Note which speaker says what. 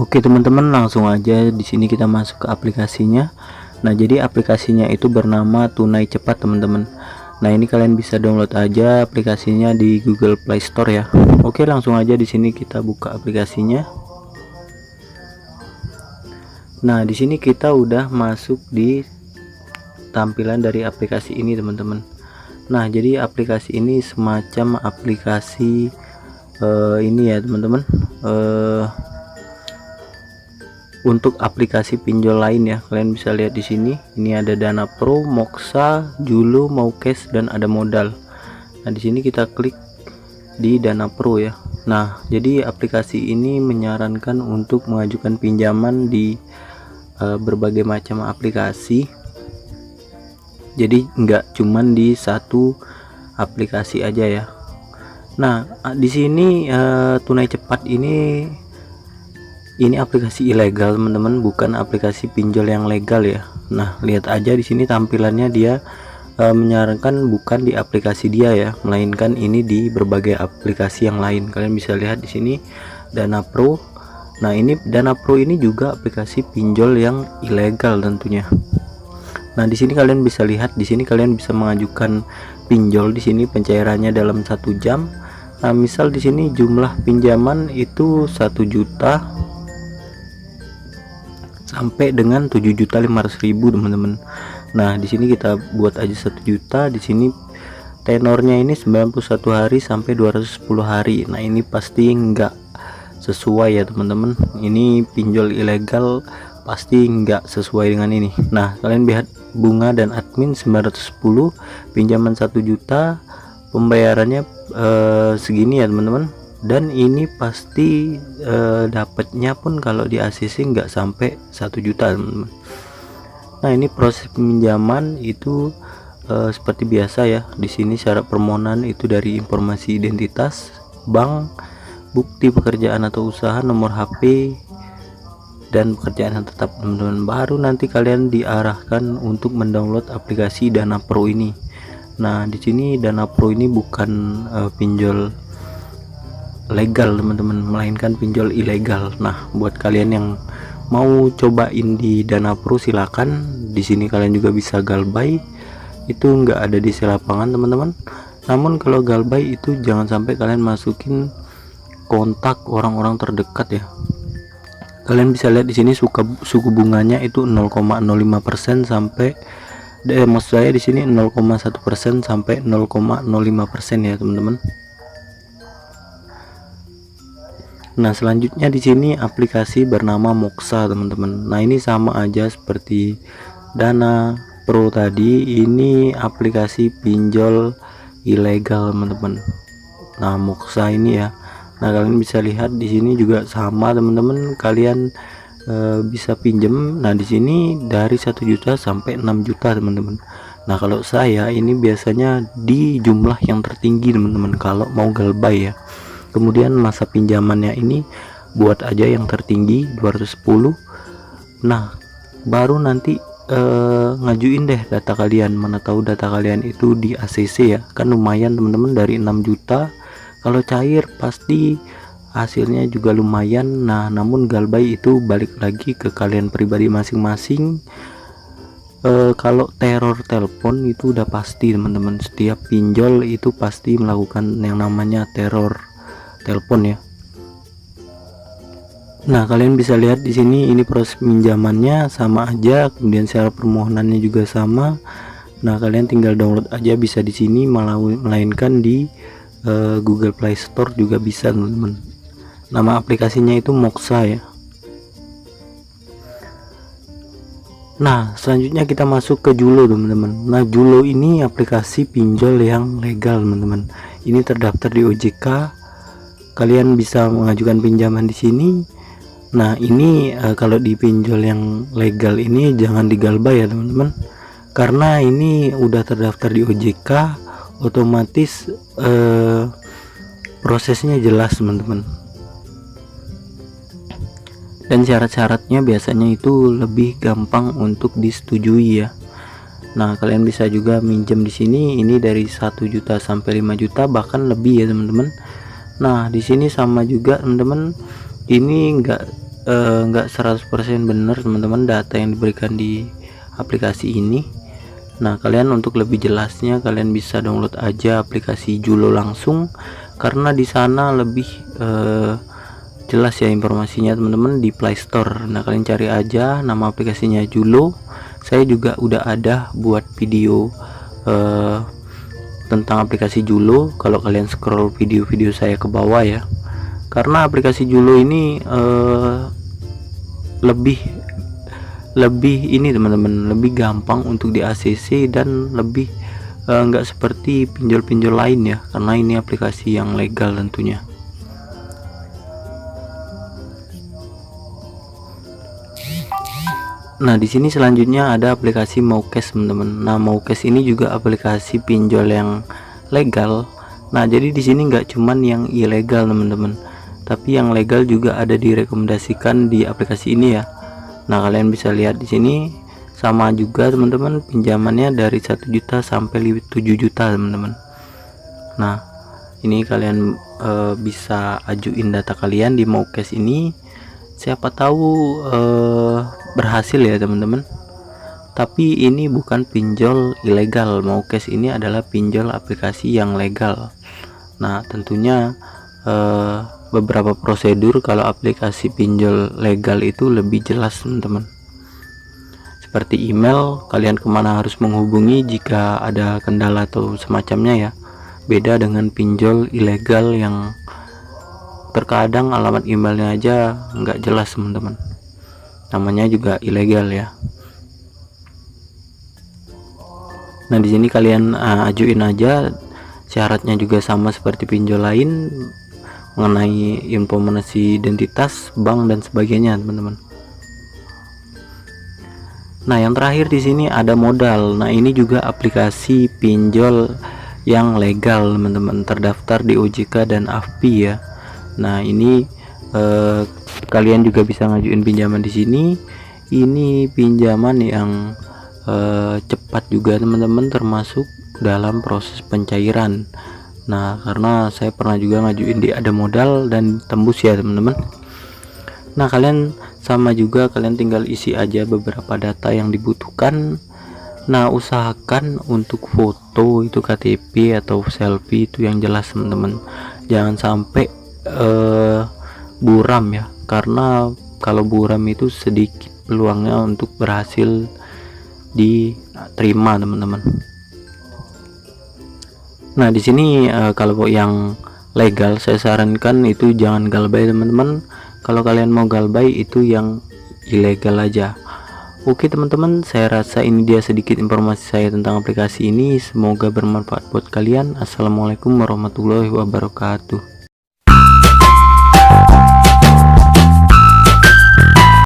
Speaker 1: Oke teman-teman, langsung aja di sini kita masuk ke aplikasinya. Nah, jadi aplikasinya itu bernama Tunai Cepat teman-teman. Nah, ini kalian bisa download aja aplikasinya di Google Play Store ya. Oke, langsung aja di sini kita buka aplikasinya. Nah, di sini kita udah masuk di tampilan dari aplikasi ini teman-teman. Nah, jadi aplikasi ini semacam aplikasi ini ya teman-teman, untuk aplikasi pinjol lain ya. Kalian bisa lihat di sini, ini ada Dana Pro, Moxa, Julu, Maucash, dan ada modal. Nah, di sini kita klik di Dana Pro ya. Nah, jadi aplikasi ini menyarankan untuk mengajukan pinjaman di berbagai macam aplikasi. Jadi nggak cuman di satu aplikasi aja ya. Nah, di sini Tunai Cepat ini aplikasi ilegal teman-teman, bukan aplikasi pinjol yang legal ya. Nah, lihat aja di sini tampilannya, dia menyarankan bukan di aplikasi dia ya, melainkan ini di berbagai aplikasi yang lain. Kalian bisa lihat di sini Dana Pro. Nah, ini Dana Pro ini juga aplikasi pinjol yang ilegal tentunya. Nah, di sini kalian bisa lihat, di sini kalian bisa mengajukan pinjol di sini pencairannya dalam 1 jam. Nah, misal di sini jumlah pinjaman itu 1 juta sampai dengan 7.500.000 teman-teman. Nah, di sini kita buat aja 1 juta. Di sini tenornya ini 91 hari sampai 210 hari. Nah, ini pasti nggak sesuai ya teman-teman. Ini pinjol ilegal, pasti nggak sesuai dengan ini. Nah, kalian lihat bunga dan admin 910, pinjaman 1 juta, pembayarannya segini ya teman-teman. Dan ini pasti dapatnya pun kalau di ACC nggak sampai 1 juta teman-teman. Nah, ini proses peminjaman itu seperti biasa ya. Di sini syarat permohonan itu dari informasi identitas, bank, bukti pekerjaan atau usaha, nomor HP, dan pekerjaan yang tetap teman-teman. Baru nanti kalian diarahkan untuk mendownload aplikasi Dana Pro ini. Nah, di sini Dana Pro ini bukan pinjol legal teman-teman, melainkan pinjol ilegal. Nah, buat kalian yang mau cobain di Dana Pro silakan. Di sini kalian juga bisa galbay, itu nggak ada di lapangan teman-teman. Namun kalau galbay itu jangan sampai kalian masukin kontak orang-orang terdekat ya. Kalian bisa lihat di sini suku bunganya itu 0,05% sampai maksud saya di sini 0,1% sampai 0,05% ya teman-teman. Nah, selanjutnya di sini aplikasi bernama Moxa teman-teman. Nah, ini sama aja seperti Dana Pro tadi, ini aplikasi pinjol ilegal teman-teman. Nah, Moxa ini ya. Nah, kalian bisa lihat di sini juga sama teman-teman, kalian bisa pinjem. Nah, di sini dari 1 juta sampai 6 juta teman-teman. Nah, kalau saya ini biasanya di jumlah yang tertinggi teman-teman kalau mau galbay ya. Kemudian masa pinjamannya ini buat aja yang tertinggi 210. Nah, baru nanti ngajuin deh data kalian. Mana tahu data kalian itu di ACC ya, kan lumayan teman-teman, dari 6 juta kalau cair pasti hasilnya juga lumayan. Nah, namun galbay itu balik lagi ke kalian pribadi masing-masing. Kalau teror telepon itu udah pasti teman-teman, setiap pinjol itu pasti melakukan yang namanya teror telepon ya. Nah, kalian bisa lihat di sini, ini proses pinjamannya sama aja, kemudian syarat permohonannya juga sama. Nah, kalian tinggal download aja, bisa di sini melainkan di Google Play Store juga bisa teman-teman. Nama aplikasinya itu Moxa ya. Nah, selanjutnya kita masuk ke Julo teman-teman. Nah, Julo ini aplikasi pinjol yang legal teman-teman. Ini terdaftar di OJK. Kalian bisa mengajukan pinjaman di sini. Nah, ini kalau di pinjol yang legal ini jangan digalbay ya teman-teman, karena ini udah terdaftar di OJK, otomatis prosesnya jelas teman-teman. Dan syarat-syaratnya biasanya itu lebih gampang untuk disetujui ya. Nah, kalian bisa juga minjem di sini, ini dari 1 juta sampai 5 juta bahkan lebih ya teman-teman. Nah, di sini sama juga teman-teman, ini enggak nggak 100% benar teman-teman data yang diberikan di aplikasi ini. Nah, kalian untuk lebih jelasnya kalian bisa download aja aplikasi Julo langsung, karena di sana lebih jelas ya informasinya teman-teman di Play Store. Nah, kalian cari aja nama aplikasinya Julo. Saya juga udah ada buat video tentang aplikasi Julo. Kalau kalian scroll video-video saya ke bawah ya, karena aplikasi Julo ini lebih ini teman-teman, lebih gampang untuk di ACC dan lebih nggak seperti pinjol-pinjol lain ya, karena ini aplikasi yang legal tentunya. Nah, di sini selanjutnya ada aplikasi Maucash teman-teman. Nah, Maucash ini juga aplikasi pinjol yang legal. Nah, jadi di sini nggak cuman yang ilegal teman-teman, tapi yang legal juga ada direkomendasikan di aplikasi ini ya. Nah, kalian bisa lihat di sini sama juga teman-teman, pinjamannya dari 1 juta sampai 7 juta teman-teman. Nah, ini kalian bisa ajuin data kalian di Maucash ini, siapa tahu berhasil ya teman-teman. Tapi ini bukan pinjol ilegal, Maucash ini adalah pinjol aplikasi yang legal. Nah, tentunya beberapa prosedur kalau aplikasi pinjol legal itu lebih jelas teman-teman, seperti email, kalian kemana harus menghubungi jika ada kendala atau semacamnya ya. Beda dengan pinjol ilegal yang terkadang alamat emailnya aja nggak jelas teman-teman, namanya juga ilegal ya. Nah, di sini kalian ajuin aja, syaratnya juga sama seperti pinjol lain mengenai informasi identitas, bank dan sebagainya teman-teman. Nah, yang terakhir di sini ada modal. Nah, ini juga aplikasi pinjol yang legal teman-teman, terdaftar di OJK dan AFPI ya. Nah, ini kalian juga bisa ngajuin pinjaman di sini. Ini pinjaman yang cepat juga teman-teman, termasuk dalam proses pencairan. Nah, karena saya pernah juga ngajuin di ada modal dan tembus ya teman-teman. Nah, kalian sama juga, kalian tinggal isi aja beberapa data yang dibutuhkan. Nah, usahakan untuk foto itu KTP atau selfie itu yang jelas teman-teman, jangan sampai buram ya, karena kalau buram itu sedikit peluangnya untuk berhasil diterima teman-teman. Nah, di sini kalau yang legal saya sarankan itu jangan galbay teman-teman. Kalau kalian mau galbay itu yang ilegal aja. Oke teman-teman, saya rasa ini dia sedikit informasi saya tentang aplikasi ini. Semoga bermanfaat buat kalian. Assalamualaikum warahmatullahi wabarakatuh.